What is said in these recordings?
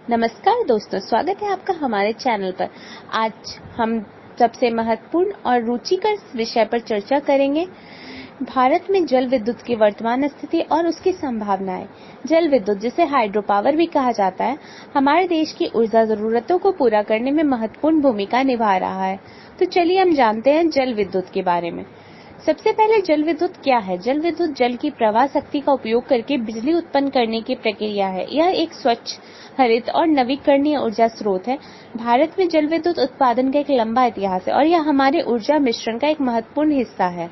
नमस्कार दोस्तों, स्वागत है आपका हमारे चैनल पर। आज हम सबसे महत्वपूर्ण और रुचिकर विषय पर चर्चा करेंगे, भारत में जल विद्युत की वर्तमान स्थिति और उसकी संभावनाएं। जल विद्युत, जिसे हाइड्रो पावर भी कहा जाता है, हमारे देश की ऊर्जा जरूरतों को पूरा करने में महत्वपूर्ण भूमिका निभा रहा है। तो चलिए हम जानते हैं जल विद्युत के बारे में। सबसे पहले जल विद्युत क्या है? जल विद्युत जल की प्रवाह शक्ति का उपयोग करके बिजली उत्पन्न करने की प्रक्रिया है। यह एक स्वच्छ, हरित और नवीकरणीय ऊर्जा स्रोत है। भारत में जल विद्युत उत्पादन का एक लंबा इतिहास है और यह हमारे ऊर्जा मिश्रण का एक महत्वपूर्ण हिस्सा है।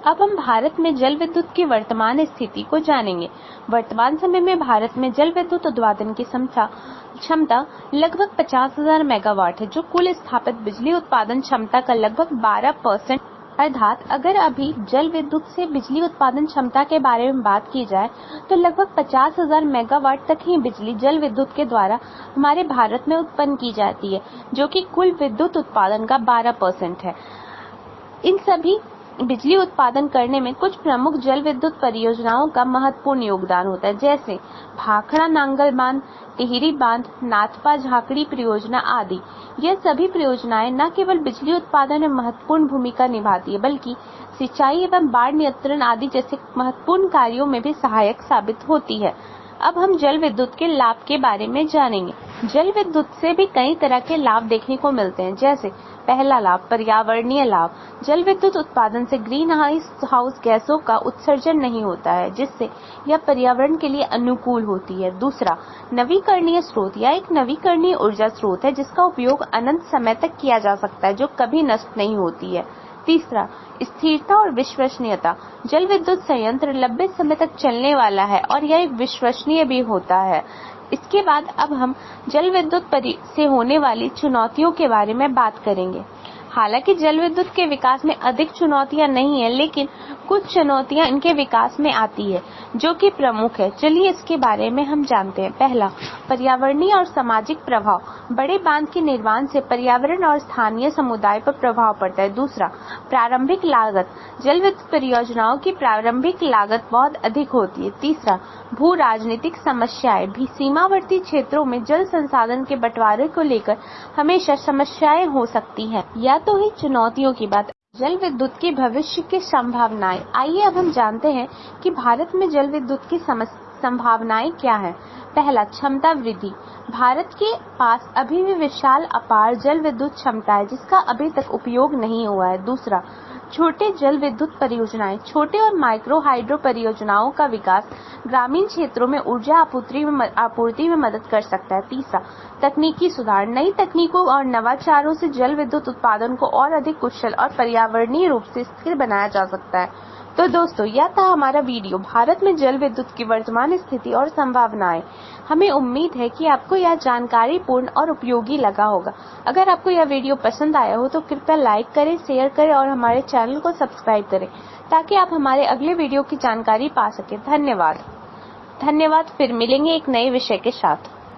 अब हम भारत में जल विद्युत की वर्तमान स्थिति को जानेंगे। वर्तमान समय में भारत में जल विद्युत उत्पादन की क्षमता लगभग 50,000 मेगावाट है, जो कुल स्थापित बिजली उत्पादन क्षमता का लगभग 12%। अर्थात अगर अभी जल विद्युत से बिजली उत्पादन क्षमता के बारे में बात की जाए तो लगभग 50,000 मेगावाट तक ही बिजली जल विद्युत के द्वारा हमारे भारत में उत्पन्न की जाती है, जो कि कुल विद्युत उत्पादन का 12% है। इन सभी बिजली उत्पादन करने में कुछ प्रमुख जल विद्युत परियोजनाओं का महत्वपूर्ण योगदान होता है, जैसे भाखड़ा नांगल बांध, टिहरी बांध, नाथपा झाकड़ी परियोजना आदि। यह सभी परियोजनाएं न केवल बिजली उत्पादन में महत्वपूर्ण भूमिका निभाती है, बल्कि सिंचाई एवं बाढ़ नियंत्रण आदि जैसे महत्वपूर्ण कार्यों में भी सहायक साबित होती है। अब हम जल विद्युत के लाभ के बारे में जानेंगे। जल विद्युत से भी कई तरह के लाभ देखने को मिलते हैं, जैसे पहला लाभ, पर्यावरणीय लाभ। जल विद्युत उत्पादन से ग्रीन हाउस गैसों का उत्सर्जन नहीं होता है, जिससे यह पर्यावरण के लिए अनुकूल होती है। दूसरा, नवीकरणीय स्रोत। यह एक नवीकरणीय ऊर्जा स्रोत है जिसका उपयोग अनंत समय तक किया जा सकता है, जो कभी नष्ट नहीं होती है। तीसरा, स्थिरता और विश्वसनीयता। जल विद्युत संयंत्र लंबे समय तक चलने वाला है और यह विश्वसनीय भी होता है। इसके बाद अब हम जल विद्युत से होने वाली चुनौतियों के बारे में बात करेंगे। हालांकि जल विद्युत के विकास में अधिक चुनौतियां नहीं है, लेकिन कुछ चुनौतियां इनके विकास में आती है, जो कि प्रमुख है। चलिए इसके बारे में हम जानते हैं। पहला, पर्यावरणीय और सामाजिक प्रभाव। बड़े बांध के निर्माण से पर्यावरण और स्थानीय समुदाय पर प्रभाव पड़ता है। दूसरा, प्रारंभिक लागत। जल विद्युत परियोजनाओं की प्रारंभिक लागत बहुत अधिक होती है। तीसरा, भू राजनीतिक समस्याएं। भी सीमावर्ती क्षेत्रों में जल संसाधन के बंटवारे को लेकर हमेशा समस्याएं हो सकती हैं। या तो ही चुनौतियों की बात। जल विद्युत के भविष्य की संभावनाएं। आइए अब हम जानते हैं कि भारत में जल विद्युत की संभावनाएं क्या हैं। पहला, क्षमता वृद्धि। भारत के पास अभी भी विशाल अपार जल विद्युत क्षमता है, जिसका अभी तक उपयोग नहीं हुआ है। दूसरा, छोटे जल विद्युत परियोजनाएं। छोटे और माइक्रो हाइड्रो परियोजनाओं का विकास ग्रामीण क्षेत्रों में ऊर्जा आपूर्ति में मदद कर सकता है। तीसरा, तकनीकी सुधार। नई तकनीकों और नवाचारों से जल विद्युत उत्पादन को और अधिक कुशल और पर्यावरणीय रूप से स्थिर बनाया जा सकता है। तो दोस्तों, यह था हमारा वीडियो, भारत में जल विद्युत की वर्तमान स्थिति और संभावनाएं। हमें उम्मीद है कि आपको यह जानकारी पूर्ण और उपयोगी लगा होगा। अगर आपको यह वीडियो पसंद आया हो तो कृपया लाइक करें, शेयर करें और हमारे चैनल को सब्सक्राइब करें, ताकि आप हमारे अगले वीडियो की जानकारी पा सकें। धन्यवाद। फिर मिलेंगे एक नए विषय के साथ।